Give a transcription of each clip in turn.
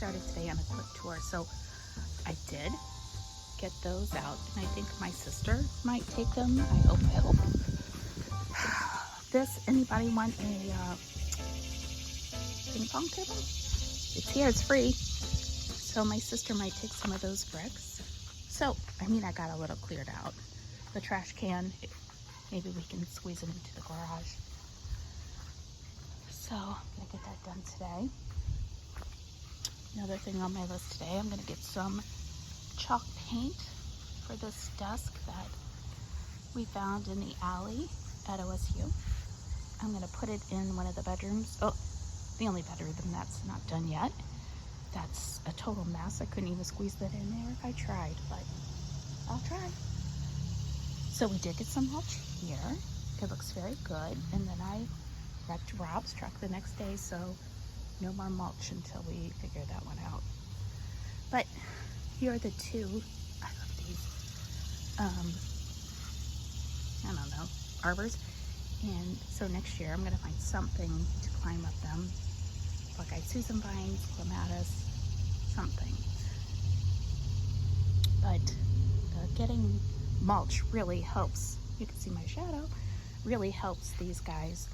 started today on a quick tour. So I did get those out, and I think my sister might take them. I hope. Anybody want a ping pong table? It's here, it's free. So my sister might take some of those bricks. So, I mean, I got a little cleared out. The trash can, maybe we can squeeze it into the garage. So, I'm gonna get that done today. Another thing on my list today, I'm gonna get some chalk paint for this desk that we found in the alley at OSU. I'm gonna put it in one of the bedrooms. Oh, the only bedroom that's not done yet. That's a total mess. I couldn't even squeeze that in there if I tried, but I'll try. So we did get some mulch here. It looks very good. And then I wrecked Rob's truck the next day, so no more mulch until we figure that one out. But here are the two. I love these. I don't know, arbors. And so next year I'm gonna find something to climb up them. Buckeye Susan vines, clematis, something. But getting mulch really helps. You can see my shadow. Really helps these guys.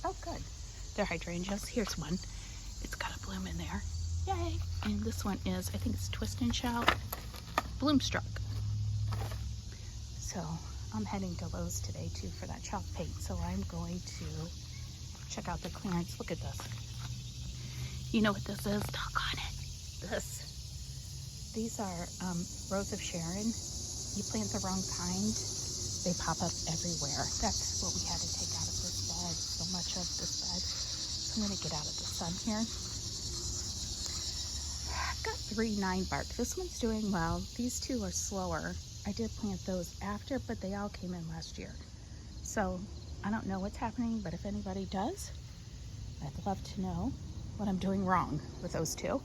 Oh good. They're hydrangeas. Here's one. It's got a bloom in there. Yay! And this one is, I think it's twist and shout, bloomstruck. So I'm heading to Lowe's today too for that chalk paint. So I'm going to check out the clearance. Look at this. You know what this is? Doggone it. These are Rose of Sharon. You plant the wrong kind, they pop up everywhere. That's what we had to take out of this bed. So much of this bed. So I'm going to get out of the sun here. I've got 3 9-bark. This one's doing well. These two are slower. I did plant those after, but they all came in last year. So I don't know what's happening, but if anybody does, I'd love to know what I'm doing wrong with those two.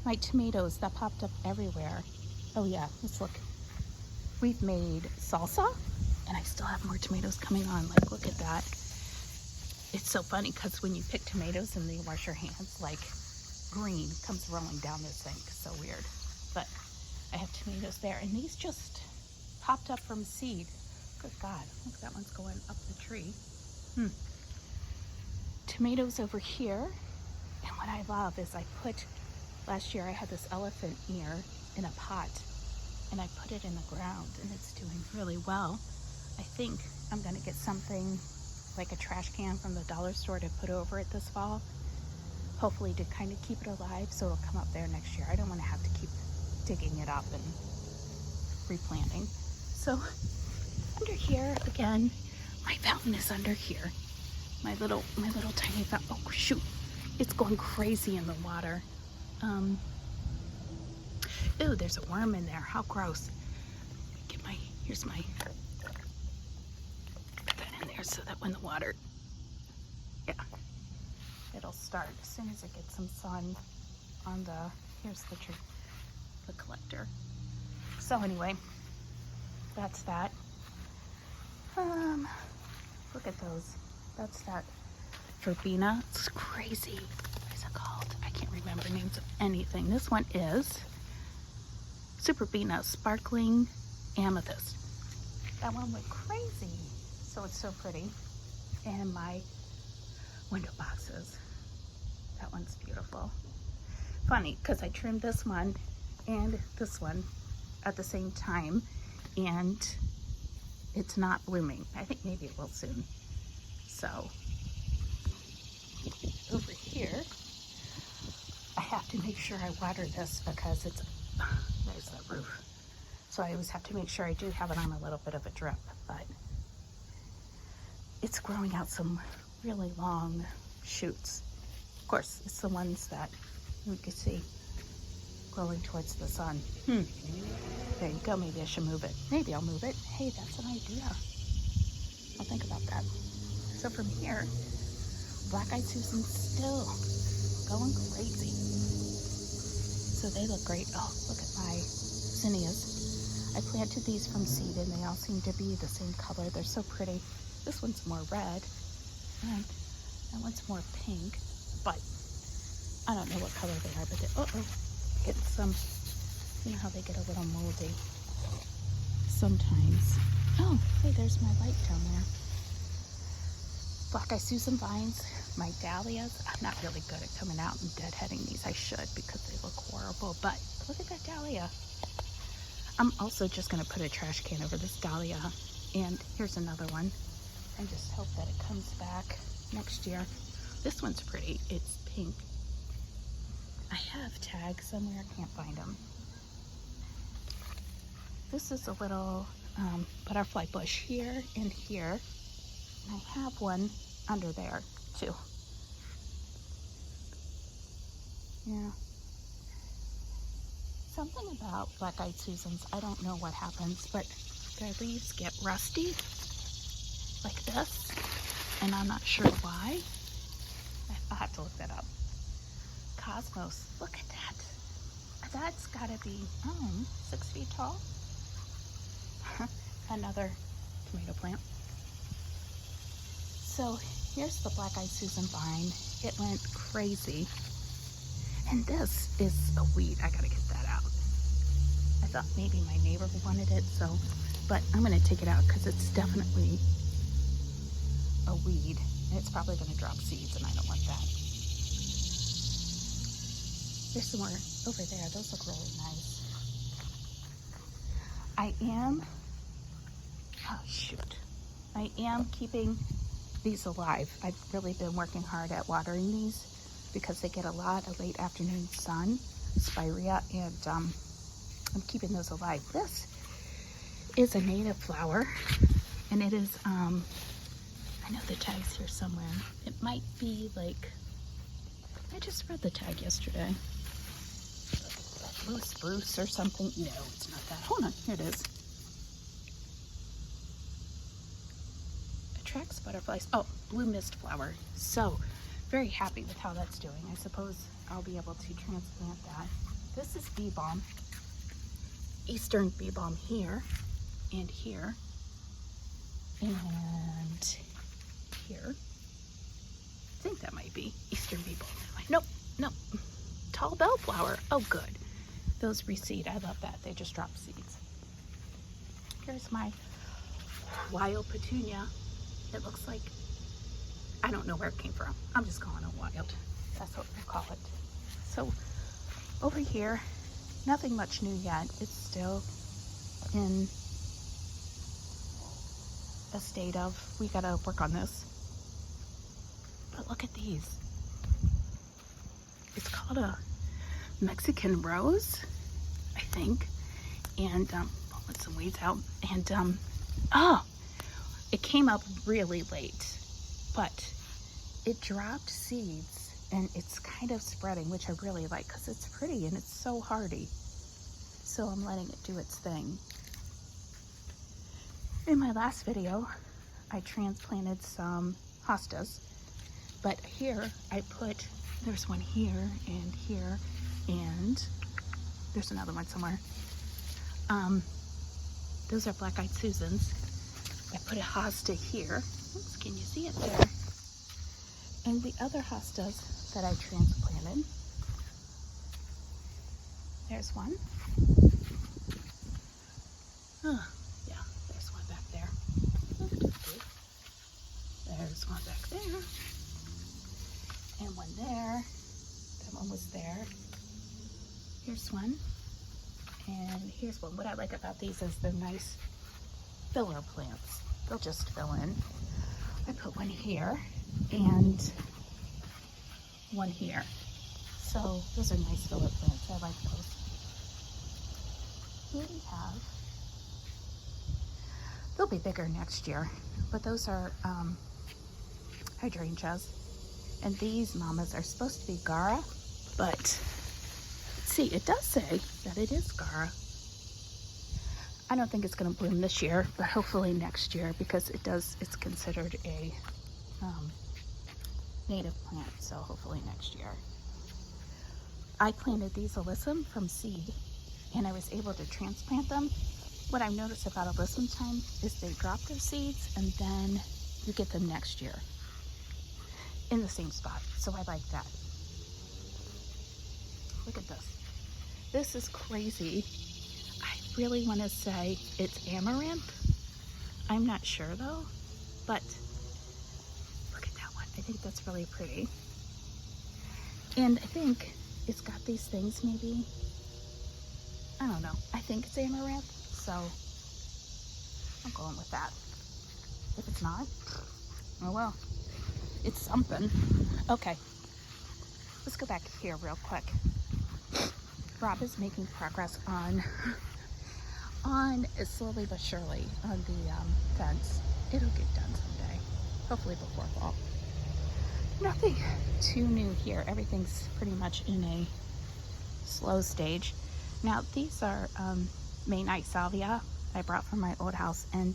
My tomatoes that popped up everywhere. Oh yeah, let's look. We've made salsa, and I still have more tomatoes coming on. Like, look at that. It's so funny because when you pick tomatoes and you wash your hands, like green comes rolling down this thing. So weird. But I have tomatoes there, and these just popped up from seed. Good God, look, that one's going up the tree. Tomatoes over here, and what I love is last year I had this elephant ear in a pot, and I put it in the ground, and it's doing really well. I think I'm gonna get something like a trash can from the dollar store to put over it this fall, hopefully to kind of keep it alive so it'll come up there next year. I don't want to have to keep digging it up and replanting. So under here again, my fountain is under here. My little tiny fountain. Oh shoot, it's going crazy in the water. Ooh, there's a worm in there. How gross. Here's my, put that in there so that when the water, it'll start as soon as it gets some sun on here's the collector. So anyway, that's that. Look at those. That's that verbena. It's crazy. What is it called? I can't remember names of anything. This one is Superbena Sparkling Amethyst. That one went crazy. So it's so pretty. And my window boxes. That one's beautiful. Funny, because I trimmed this one and this one at the same time, and it's not blooming. I think maybe it will soon. So over here, I have to make sure I water this because there's the roof. So I always have to make sure I do have it on a little bit of a drip, but it's growing out some really long shoots. Of course, it's the ones that you can see growing towards the sun. There you go. Maybe I should move it. Maybe I'll move it. Hey, that's an idea. I'll think about that. So from here, Black-Eyed Susan's still going crazy. So they look great. Oh, look at my zinnias. I planted these from seed, and they all seem to be the same color. They're so pretty. This one's more red, and That one's more pink, but I don't know what color they are, but they're, getting some, you know how they get a little moldy sometimes. Oh, hey, there's my light down there. Black-eyed Susan vines, my dahlias. I'm not really good at coming out and deadheading these. I should because they look horrible, but look at that dahlia. I'm also just going to put a trash can over this dahlia, and here's another one, and just hope that it comes back next year. This one's pretty. It's pink. I have tags somewhere. I can't find them. This is a little butterfly bush here and here. And I have one under there too. Yeah. Something about black-eyed Susans, I don't know what happens, but their leaves get rusty like this, and I'm not sure why. I'll have to look that up. Cosmos, look at that. That's gotta be 6 feet tall. Another tomato plant. So here's the black-eyed Susan vine. It went crazy. And this is a weed. I gotta get that out. I thought maybe my neighbor wanted it, so, but I'm gonna take it out because it's definitely a weed. And it's probably gonna drop seeds, and I don't want that. There's some more over there. Those look really nice. I am keeping these alive. I've really been working hard at watering these because they get a lot of late afternoon sun, spirea, and I'm keeping those alive. This is a native flower, and it is, I know the tag's here somewhere. It might be like, I just read the tag yesterday. Blue spruce or something. No, it's not that. Hold on, here it is. Attracts butterflies. Oh, blue mist flower. So, very happy with how that's doing. I suppose I'll be able to transplant that. This is bee balm. Eastern bee balm here and here and here. I think that might be Eastern bee balm. Nope. Tall bellflower. Oh, good. Those reseed. I love that. They just drop seeds. Here's my wild petunia. It looks like, I don't know where it came from. I'm just calling it wild. That's what we'll call it. So over here, nothing much new yet. It's still in a state of, we gotta work on this. But look at these. It's called a Mexican rose, I think. And I'll let some weeds out. And it came up really late, but it dropped seeds and it's kind of spreading, which I really like because it's pretty and it's so hardy. So I'm letting it do its thing. In my last video, I transplanted some hostas, but here I put, there's one here and here, and there's another one somewhere. Those are black-eyed Susans. I put a hosta here. Oops, can you see it there? And the other hostas that I transplanted, there's one. Oh, yeah, there's one back there. There's one back there. And one there. That one was there. Here's one. And here's one. What I like about these is they're nice filler plants. They'll just fill in. I put one here and one here. So those are nice filler plants. I like those. Here we have, they'll be bigger next year, but those are hydrangeas. And these mamas are supposed to be Gara, but see, it does say that it is Gara. I don't think it's going to bloom this year, but hopefully next year, because it's considered a native plant, so hopefully next year. I planted these alyssum from seed, and I was able to transplant them. What I've noticed about alyssum time is they drop their seeds, and then you get them next year. in the same spot. So I like that. Look at this. This is crazy. I really want to say it's amaranth. I'm not sure though, but look at that one. I think that's really pretty. And I think it's got these things maybe. I don't know. I think it's amaranth, so I'm going with that. If it's not, oh well. It's something. Okay. Let's go back here real quick. Rob is making progress on slowly but surely on the fence. It'll get done someday. Hopefully before fall. Nothing too new here. Everything's pretty much in a slow stage. Now these are Night Salvia I brought from my old house, and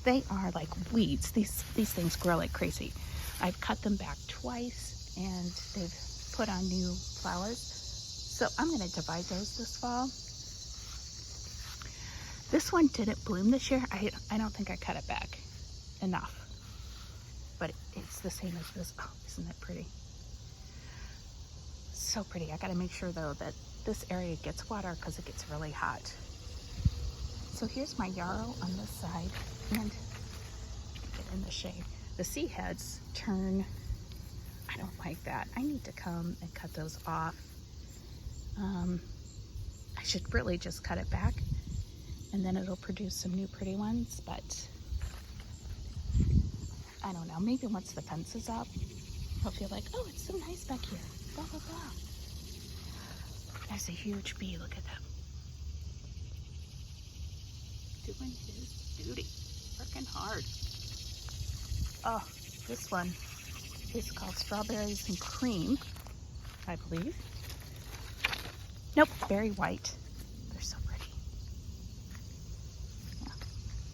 they are like weeds. These things grow like crazy. I've cut them back twice and they've put on new flowers. So I'm going to divide those this fall. This one didn't bloom this year. I don't think I cut it back enough. But it's the same as this. Oh, isn't that pretty? So pretty. I got to make sure though that this area gets water because it gets really hot. So here's my yarrow on this side, and get in the shade. The sea heads turn, I don't like that. I need to come and cut those off. I should really just cut it back and then it'll produce some new pretty ones, but I don't know. Maybe once the fence is up, I'll feel like, oh, it's so nice back here. Blah, blah, blah. There's a huge bee. Look at that. Doing his duty. Working hard. Oh, this one is called Strawberries and Cream, I believe. Nope, very white. They're so pretty. Yeah,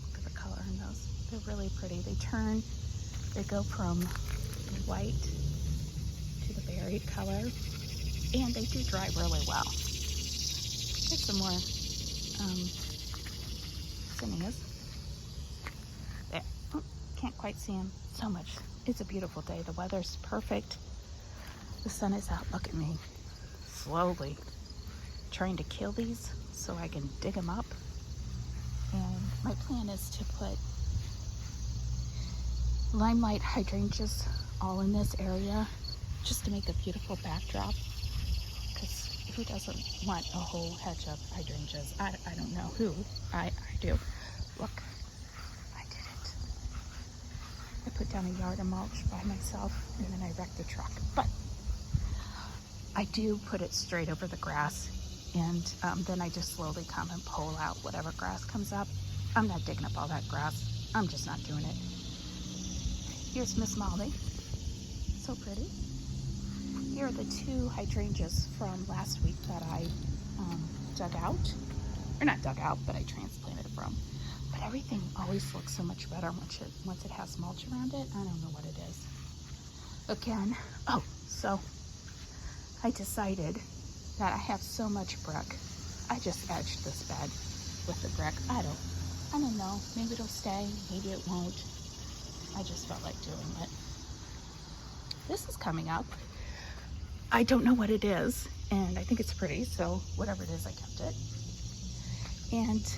look at the color in those. They're really pretty. They go from white to the berried color, and they do dry really well. Here's some more zinnias. There. Oh, can't quite see them so much. It's a beautiful day. The weather's perfect. The sun is out. Look at me. Slowly trying to kill these so I can dig them up. And my plan is to put limelight hydrangeas all in this area just to make a beautiful backdrop, because who doesn't want a whole hedge of hydrangeas? I don't know who. I do. Look, I did it. I put down a yard of mulch by myself and then I wrecked the truck, but I do put it straight over the grass, and then I just slowly come and pull out whatever grass comes up. I'm not digging up all that grass. I'm just not doing it. Here's Miss Molly. So pretty. Here are the 2 hydrangeas from last week that I dug out. Or not dug out, but I transplanted from. But everything always looks so much better once it has mulch around it. I don't know what it is. Again, oh, so I decided that I have so much brick. I just edged this bed with the brick. I don't know. Maybe it'll stay, maybe it won't. I just felt like doing it. This is coming up. I don't know what it is, and I think it's pretty, so whatever it is, I kept it. And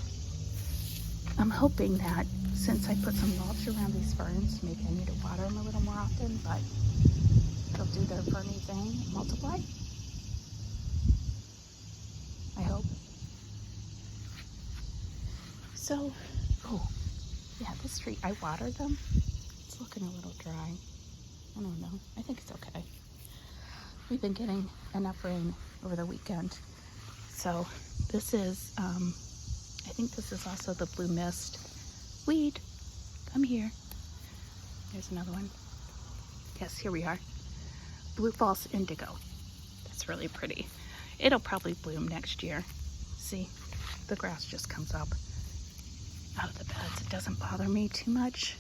I'm hoping that since I put some mulch around these ferns, maybe I need to water them a little more often, but they'll do their ferny thing and multiply. I hope. So, oh, yeah, this tree, I watered them. It's looking a little dry. I don't know. I think it's okay. We've been getting enough rain over the weekend. So this is, I think this is also the blue mist weed. Come here. There's another one. Yes, here we are. Blue false indigo. That's really pretty. It'll probably bloom next year. See, the grass just comes up out of the beds. It doesn't bother me too much.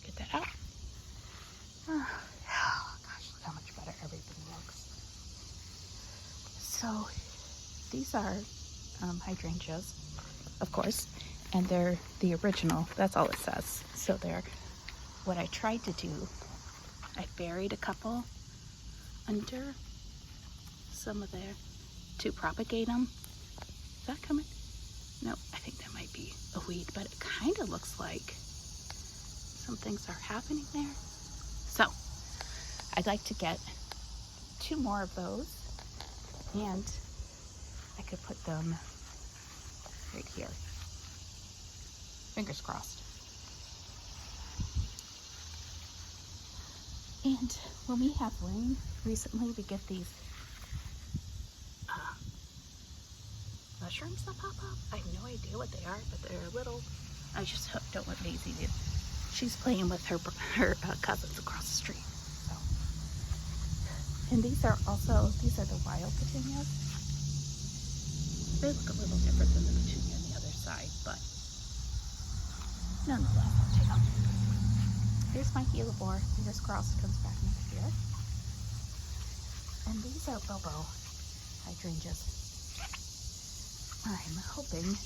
Get that out. Oh, gosh, look how much better everything looks. So these are hydrangeas, of course, and they're the original. That's all it says. So they're, what I tried to do I buried a couple under some of there to propagate them. Is that coming? No, I think that might be a weed, but it kind of looks like some things are happening there. So I'd like to get 2 more of those, and I could put them right here. Fingers crossed. And when we have rain, recently we get these mushrooms that pop up. I have no idea what they are, but they're little. I just don't want Maisie to. She's playing with her cousins across the street. So, and these are the wild petunias. They look a little different than the petunia on the other side, but nonetheless, I'll take them. Here's my hellebore. Fingers crossed comes back next year. And these are Bobo hydrangeas. I'm hoping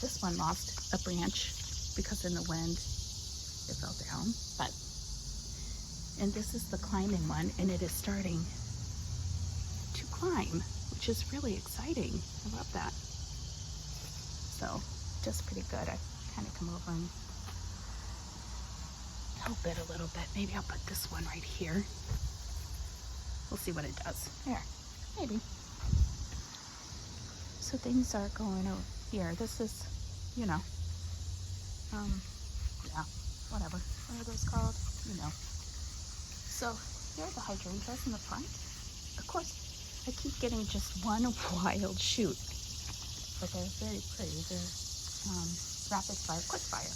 this one lost a branch because in the wind it fell down. And this is the climbing one, and it is starting to climb, which is really exciting. I love that. So just pretty good. I kind of come over and help it a little bit. Maybe I'll put this one right here. We'll see what it does. There, maybe. So things are going over here. This is, yeah, whatever. What are those called? So here are the hydrangeas in the front. Of course, I keep getting just one wild shoot, but they're very pretty. They're rapid fire, quick fire.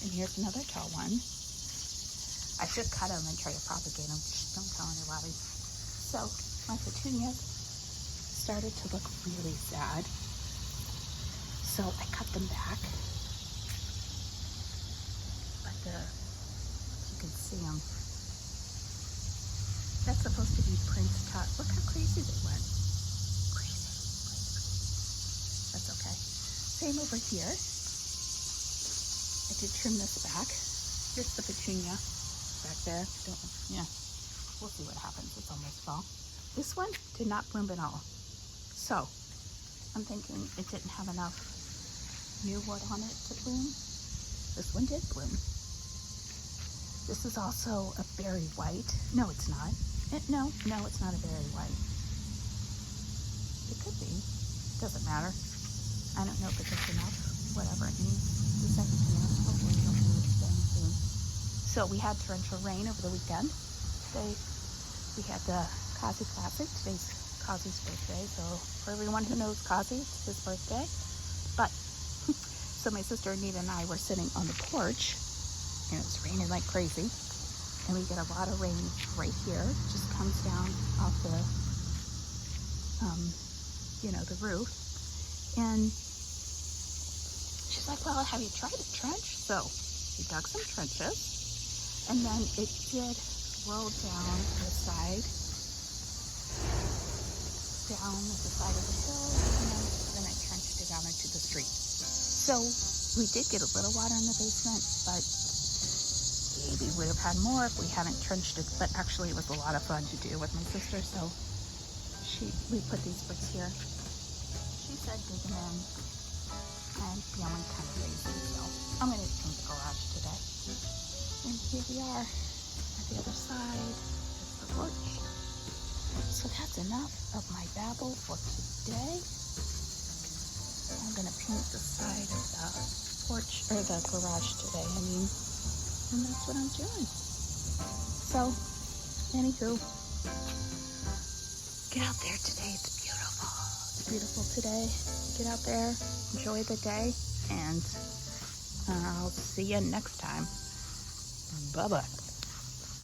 And here's another tall one. I should cut them and try to propagate them. Shh, don't tell anybody. So my petunias started to look really sad, so I cut them back. But you can see them. That's supposed to be Prince Cut. Look how crazy they went. Crazy. That's okay. Same over here. I did trim this back. Here's the petunia back there. We'll see what happens. It's almost fall. This one did not bloom at all. So I'm thinking it didn't have enough new wood on it to bloom. This one did bloom. This is also a berry white. No, it's not. No, it's not a berry white. It could be. Doesn't matter. I don't know if it's enough. Whatever it needs. The second chance. Hopefully it'll be staying soon. So we had torrential rain over the weekend. Today we had the Kazi Classic. Today's Kazi's birthday, so for everyone who knows Kazi, it's his birthday. But so my sister Anita and I were sitting on the porch, and it was raining like crazy, and we get a lot of rain right here. It just comes down off the the roof, and she's like, well, have you tried a trench? So we dug some trenches, and then it did roll down the side of the hill, and then I trenched it down into the street. So we did get a little water in the basement, but maybe we would have had more if we hadn't trenched it. But actually it was a lot of fun to do with my sister, so we put these bricks here. She said dig them in and feeling kind of lazy, so I'm going to paint the garage today. And here we are at the other side. There's the porch. So that's enough of my babble for today. I'm going to paint the side of the porch, or the garage today, and that's what I'm doing. So, anywho, get out there today. It's beautiful. It's beautiful today. Get out there, enjoy the day, and I'll see you next time. Bye-bye.